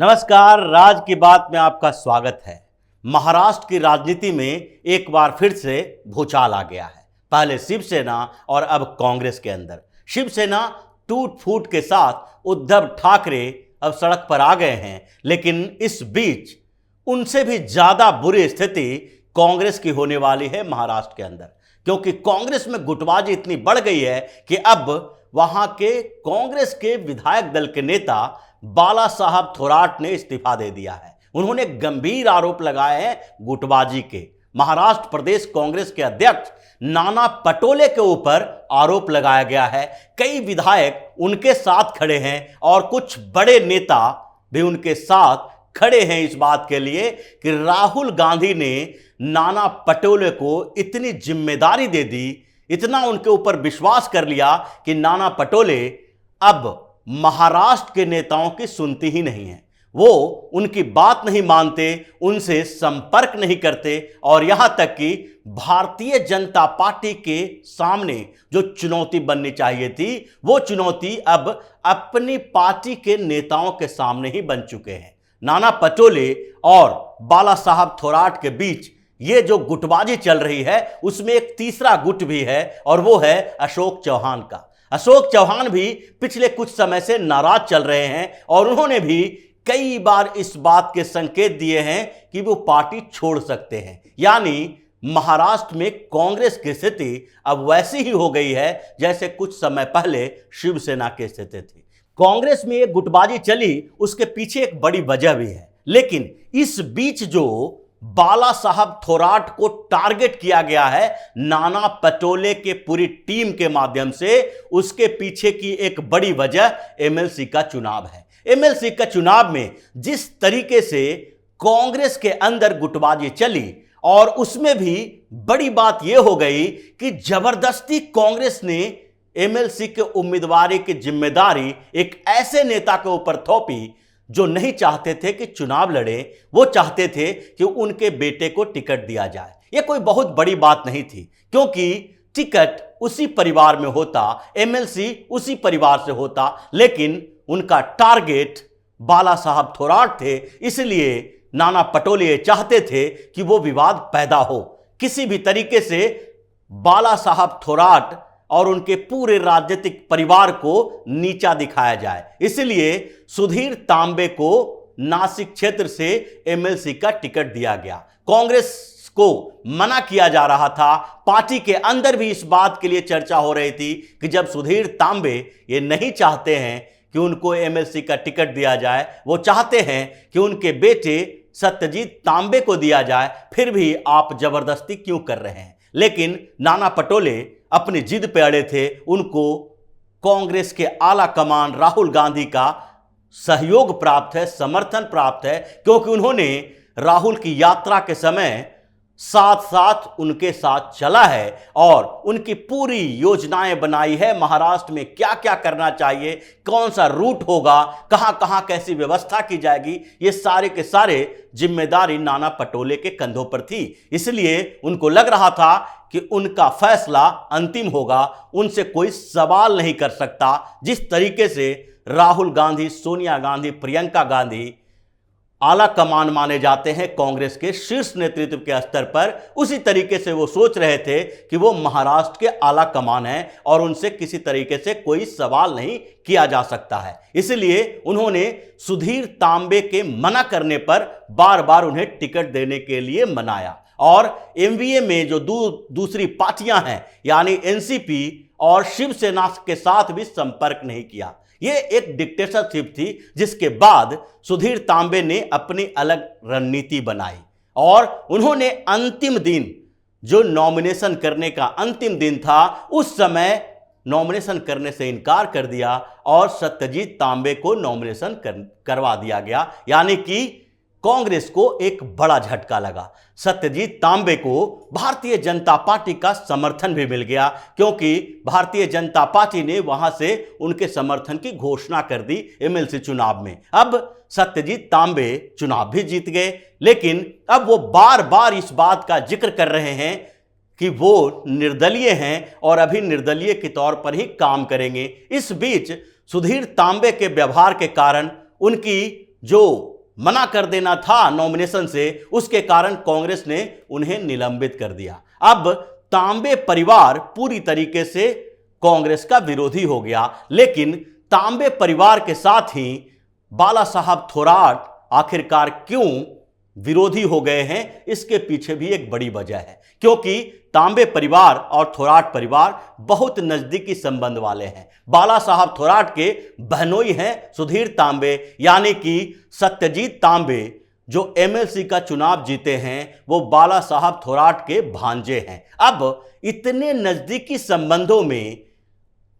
नमस्कार, राज की बात में आपका स्वागत है। महाराष्ट्र की राजनीति में एक बार फिर से भूचाल आ गया है। पहले शिवसेना और अब कांग्रेस के अंदर। शिवसेना टूट फूट के साथ उद्धव ठाकरे अब सड़क पर आ गए हैं, लेकिन इस बीच उनसे भी ज्यादा बुरी स्थिति कांग्रेस की होने वाली है महाराष्ट्र के अंदर, क्योंकि कांग्रेस में गुटबाजी इतनी बढ़ गई है कि अब वहां के कांग्रेस के विधायक दल के नेता बाला साहब थोराट ने इस्तीफा दे दिया है। उन्होंने गंभीर आरोप लगाए हैं गुटबाजी के। महाराष्ट्र प्रदेश कांग्रेस के अध्यक्ष नाना पटोले के ऊपर आरोप लगाया गया है। कई विधायक उनके साथ खड़े हैं और कुछ बड़े नेता भी उनके साथ खड़े हैं इस बात के लिए कि राहुल गांधी ने नाना पटोले को इतनी जिम्मेदारी दे दी, इतना उनके ऊपर विश्वास कर लिया कि नाना पटोले अब महाराष्ट्र के नेताओं की सुनती ही नहीं है। वो उनकी बात नहीं मानते, उनसे संपर्क नहीं करते और यहां तक कि भारतीय जनता पार्टी के सामने जो चुनौती बननी चाहिए थी, वो चुनौती अब अपनी पार्टी के नेताओं के सामने ही बन चुके हैं। नाना पटोले और बाला साहब थोराट के बीच ये जो गुटबाजी चल रही है, उसमें एक तीसरा गुट भी है और वो है अशोक चौहान का। अशोक चौहान भी पिछले कुछ समय से नाराज चल रहे हैं और उन्होंने भी कई बार इस बात के संकेत दिए हैं कि वो पार्टी छोड़ सकते हैं। यानी महाराष्ट्र में कांग्रेस की स्थिति अब वैसी ही हो गई है जैसे कुछ समय पहले शिवसेना की स्थिति थी। कांग्रेस में एक गुटबाजी चली, उसके पीछे एक बड़ी वजह भी है, लेकिन इस बीच जो बाला साहब थोराट को टारगेट किया गया है नाना पटोले के पूरी टीम के माध्यम से, उसके पीछे की एक बड़ी वजह एमएलसी का चुनाव है। एमएलसी का चुनाव में जिस तरीके से कांग्रेस के अंदर गुटबाजी चली और उसमें भी बड़ी बात यह हो गई कि जबरदस्ती कांग्रेस ने एमएलसी के उम्मीदवारी की जिम्मेदारी एक ऐसे नेता के ऊपर थोपी जो नहीं चाहते थे कि चुनाव लड़े। वो चाहते थे कि उनके बेटे को टिकट दिया जाए। यह कोई बहुत बड़ी बात नहीं थी, क्योंकि टिकट उसी परिवार में होता, एमएलसी उसी परिवार से होता, लेकिन उनका टारगेट बाला साहब थोराट थे। इसलिए नाना पटोले चाहते थे कि वो विवाद पैदा हो, किसी भी तरीके से बाला साहब थोराट और उनके पूरे राजनीतिक परिवार को नीचा दिखाया जाए। इसलिए सुधीर तांबे को नासिक क्षेत्र से एमएलसी का टिकट दिया गया। कांग्रेस को मना किया जा रहा था। पार्टी के अंदर भी इस बात के लिए चर्चा हो रही थी कि जब सुधीर तांबे ये नहीं चाहते हैं कि उनको एमएलसी का टिकट दिया जाए, वो चाहते हैं कि उनके बेटे सत्यजीत तांबे को दिया जाए, फिर भी आप जबरदस्ती क्यों कर रहे हैं। लेकिन नाना पटोले अपनी जिद पे अड़े थे। उनको कांग्रेस के आला कमान राहुल गांधी का सहयोग प्राप्त है, समर्थन प्राप्त है, क्योंकि उन्होंने राहुल की यात्रा के समय साथ साथ उनके साथ चला है और उनकी पूरी योजनाएं बनाई है। महाराष्ट्र में क्या क्या करना चाहिए, कौन सा रूट होगा, कहां कहां कैसी व्यवस्था की जाएगी, ये सारे के सारे जिम्मेदारी नाना पटोले के कंधों पर थी। इसलिए उनको लग रहा था कि उनका फैसला अंतिम होगा, उनसे कोई सवाल नहीं कर सकता। जिस तरीके से राहुल गांधी, सोनिया गांधी, प्रियंका गांधी आला कमान माने जाते हैं कांग्रेस के शीर्ष नेतृत्व के स्तर पर, उसी तरीके से वो सोच रहे थे कि वो महाराष्ट्र के आला कमान हैं और उनसे किसी तरीके से कोई सवाल नहीं किया जा सकता है। इसलिए उन्होंने सुधीर तांबे के मना करने पर बार बार उन्हें टिकट देने के लिए मनाया और एमवीए में जो दूसरी पार्टियां हैं यानी एनसीपी और शिवसेना के साथ भी संपर्क नहीं किया। यह एक डिक्टेटरशिप थी, जिसके बाद सुधीर तांबे ने अपनी अलग रणनीति बनाई और उन्होंने अंतिम दिन, जो नॉमिनेशन करने का अंतिम दिन था, उस समय नॉमिनेशन करने से इनकार कर दिया और सत्यजीत तांबे को नॉमिनेशन करवा दिया गया। यानी कि कांग्रेस को एक बड़ा झटका लगा। सत्यजीत तांबे को भारतीय जनता पार्टी का समर्थन भी मिल गया, क्योंकि भारतीय जनता पार्टी ने वहां से उनके समर्थन की घोषणा कर दी एमएलसी चुनाव में। अब सत्यजीत तांबे चुनाव भी जीत गए, लेकिन अब वो बार बार इस बात का जिक्र कर रहे हैं कि वो निर्दलीय हैं और अभी निर्दलीय के तौर पर ही काम करेंगे। इस बीच सुधीर तांबे के व्यवहार के कारण उनकी जो मना कर देना था नॉमिनेशन से, उसके कारण कांग्रेस ने उन्हें निलंबित कर दिया। अब तांबे परिवार पूरी तरीके से कांग्रेस का विरोधी हो गया, लेकिन तांबे परिवार के साथ ही बाला साहब थोराट आखिरकार क्यों विरोधी हो गए हैं, इसके पीछे भी एक बड़ी वजह है। क्योंकि तांबे परिवार और थोराट परिवार बहुत नजदीकी संबंध वाले हैं। बाला साहब थोराट के बहनोई हैं सुधीर तांबे, यानी कि सत्यजीत तांबे जो एमएलसी का चुनाव जीते हैं, वो बाला साहब थोराट के भांजे हैं। अब इतने नजदीकी संबंधों में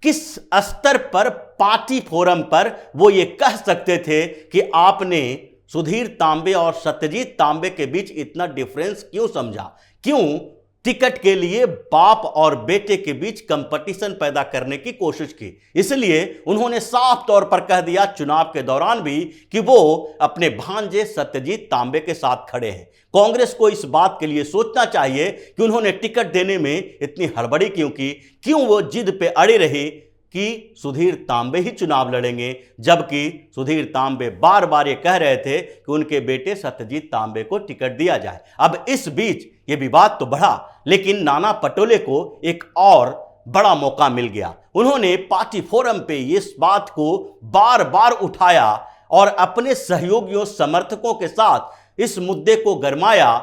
किस स्तर पर पार्टी फोरम पर वो ये कह सकते थे कि आपने सुधीर तांबे और सत्यजीत तांबे के बीच इतना डिफरेंस क्यों समझा? क्यों टिकट के लिए बाप और बेटे के बीच कंपटीशन पैदा करने की कोशिश की? इसलिए उन्होंने साफ तौर पर कह दिया चुनाव के दौरान भी कि वो अपने भांजे सत्यजीत तांबे के साथ खड़े हैं। कांग्रेस को इस बात के लिए सोचना चाहिए कि उन्होंने टिकट देने में इतनी हड़बड़ी क्यों की, क्यों वो जिद पे अड़े रहे कि सुधीर तांबे ही चुनाव लड़ेंगे, जबकि सुधीर तांबे बार बार ये कह रहे थे कि उनके बेटे सत्यजीत तांबे को टिकट दिया जाए। अब इस बीच ये विवाद तो बढ़ा, लेकिन नाना पटोले को एक और बड़ा मौका मिल गया। उन्होंने पार्टी फोरम पे इस बात को बार बार उठाया और अपने सहयोगियों समर्थकों के साथ इस मुद्दे को गरमाया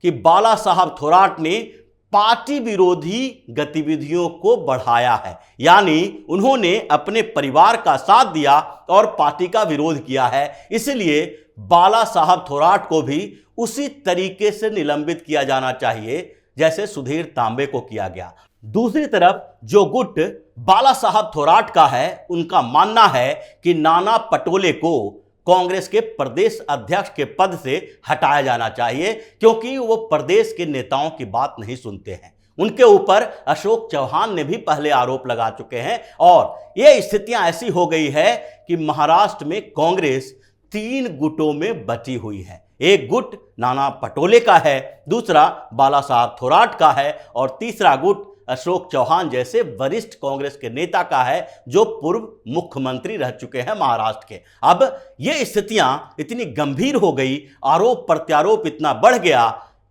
कि बाला साहब थोराट ने पार्टी विरोधी गतिविधियों को बढ़ाया है, यानी उन्होंने अपने परिवार का साथ दिया और पार्टी का विरोध किया है। इसलिए बाला साहब थोराट को भी उसी तरीके से निलंबित किया जाना चाहिए जैसे सुधीर तांबे को किया गया। दूसरी तरफ जो गुट बाला साहब थोराट का है, उनका मानना है कि नाना पटोले को कांग्रेस के प्रदेश अध्यक्ष के पद से हटाया जाना चाहिए, क्योंकि वो प्रदेश के नेताओं की बात नहीं सुनते हैं। उनके ऊपर अशोक चौहान ने भी पहले आरोप लगा चुके हैं और ये स्थितियां ऐसी हो गई है कि महाराष्ट्र में कांग्रेस 3 गुटों में बटी हुई है। एक गुट नाना पटोले का है, दूसरा बाला साहब थोराट का है और तीसरा गुट अशोक चौहान जैसे वरिष्ठ कांग्रेस के नेता का है, जो पूर्व मुख्यमंत्री रह चुके हैं महाराष्ट्र के। अब ये स्थितियां इतनी गंभीर हो गई, आरोप प्रत्यारोप इतना बढ़ गया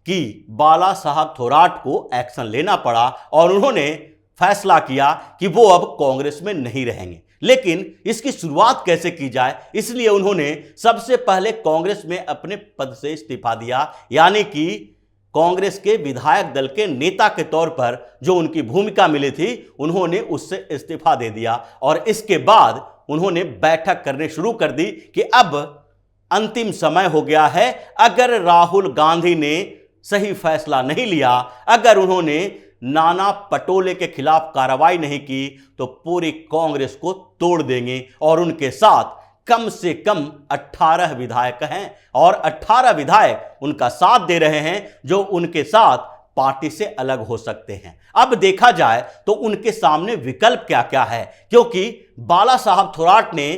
कि बाला साहब थोराट को एक्शन लेना पड़ा और उन्होंने फैसला किया कि वो अब कांग्रेस में नहीं रहेंगे। लेकिन इसकी शुरुआत कैसे की जाए, इसलिए उन्होंने सबसे पहले कांग्रेस में अपने पद से इस्तीफा दिया, यानी कि कांग्रेस के विधायक दल के नेता के तौर पर जो उनकी भूमिका मिली थी, उन्होंने उससे इस्तीफा दे दिया और इसके बाद उन्होंने बैठक करने शुरू कर दी कि अब अंतिम समय हो गया है। अगर राहुल गांधी ने सही फैसला नहीं लिया, अगर उन्होंने नाना पटोले के खिलाफ कार्रवाई नहीं की, तो पूरी कांग्रेस को तोड़ देंगे और उनके साथ कम से कम 18 विधायक हैं और 18 विधायक उनका साथ दे रहे हैं, जो उनके साथ पार्टी से अलग हो सकते हैं। अब देखा जाए तो उनके सामने विकल्प क्या क्या है, क्योंकि बाला साहब थोराट ने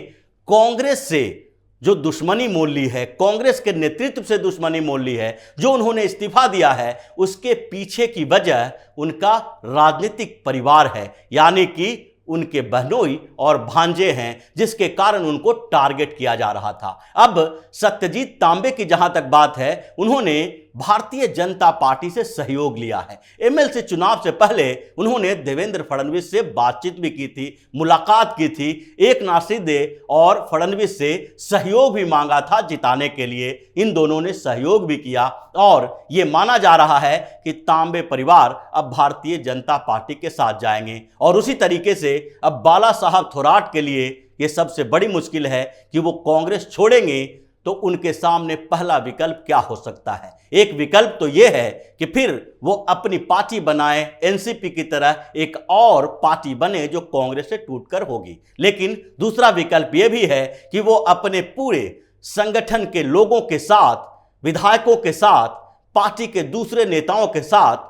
कांग्रेस से जो दुश्मनी मोल ली है, कांग्रेस के नेतृत्व से दुश्मनी मोल ली है, जो उन्होंने इस्तीफा दिया है, उसके पीछे की वजह उनका राजनीतिक परिवार है, यानी कि उनके बहनोई और भांजे हैं, जिसके कारण उनको टारगेट किया जा रहा था। अब सत्यजीत तांबे की जहां तक बात है, उन्होंने भारतीय जनता पार्टी से सहयोग लिया है। एमएलसी चुनाव से पहले उन्होंने देवेंद्र फडणवीस से बातचीत भी की थी, मुलाकात की थी, एकनाथ शिंदे और फडणवीस से सहयोग भी मांगा था जिताने के लिए। इन दोनों ने सहयोग भी किया और यह माना जा रहा है कि तांबे परिवार अब भारतीय जनता पार्टी के साथ जाएंगे और उसी तरीके से अब बाला साहब थोराट के लिए यह सबसे बड़ी मुश्किल है कि वो कांग्रेस छोड़ेंगे तो उनके सामने पहला विकल्प क्या हो सकता है। एक विकल्प तो यह है कि फिर वो अपनी पार्टी बनाए, एनसीपी की तरह एक और पार्टी बने जो कांग्रेस से टूटकर होगी। लेकिन दूसरा विकल्प यह भी है कि वो अपने पूरे संगठन के लोगों के साथ, विधायकों के साथ, पार्टी के दूसरे नेताओं के साथ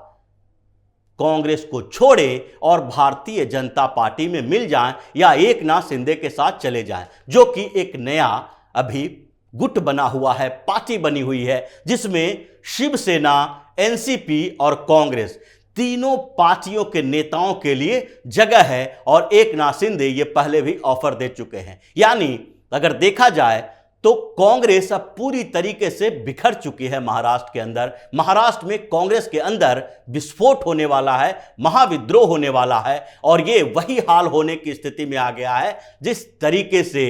कांग्रेस को छोड़े और भारतीय जनता पार्टी में मिल जाएं या एकनाथ शिंदे के साथ चले जाएं, जो कि एक नया अभी गुट बना हुआ है, पार्टी बनी हुई है, जिसमें शिवसेना, एनसीपी और कांग्रेस तीनों पार्टियों के नेताओं के लिए जगह है और एकनाथ शिंदे ये पहले भी ऑफर दे चुके हैं। यानी अगर देखा जाए तो कांग्रेस अब पूरी तरीके से बिखर चुकी है महाराष्ट्र के अंदर। महाराष्ट्र में कांग्रेस के अंदर विस्फोट होने वाला है, महाविद्रोह होने वाला है, और ये वही हाल होने की स्थिति में आ गया है जिस तरीके से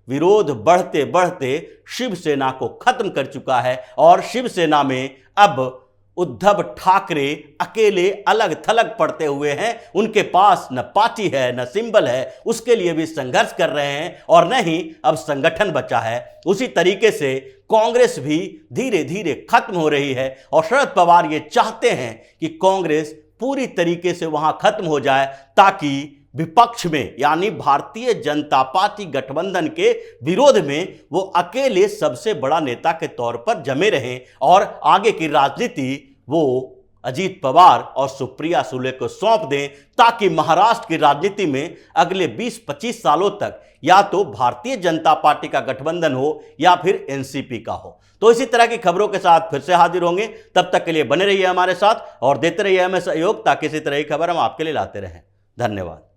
विरोध बढ़ते बढ़ते शिवसेना को खत्म कर चुका है। और शिवसेना में अब उद्धव ठाकरे अकेले अलग थलग पड़ते हुए हैं। उनके पास न पार्टी है न सिंबल है, उसके लिए भी संघर्ष कर रहे हैं, और न ही अब संगठन बचा है। उसी तरीके से कांग्रेस भी धीरे धीरे खत्म हो रही है, और शरद पवार ये चाहते हैं कि कांग्रेस पूरी तरीके से वहां खत्म हो जाए, ताकि विपक्ष में यानी भारतीय जनता पार्टी गठबंधन के विरोध में वो अकेले सबसे बड़ा नेता के तौर पर जमे रहें, और आगे की राजनीति वो अजीत पवार और सुप्रिया सुले को सौंप दें, ताकि महाराष्ट्र की राजनीति में अगले 20-25 सालों तक या तो भारतीय जनता पार्टी का गठबंधन हो या फिर एनसीपी का हो। तो इसी तरह की खबरों के साथ फिर से हाजिर होंगे। तब तक के लिए बने रहिए हमारे साथ और देते रहिए हमें सहयोग, ताकि इसी तरह की खबर हम आपके लिए लाते रहें। धन्यवाद।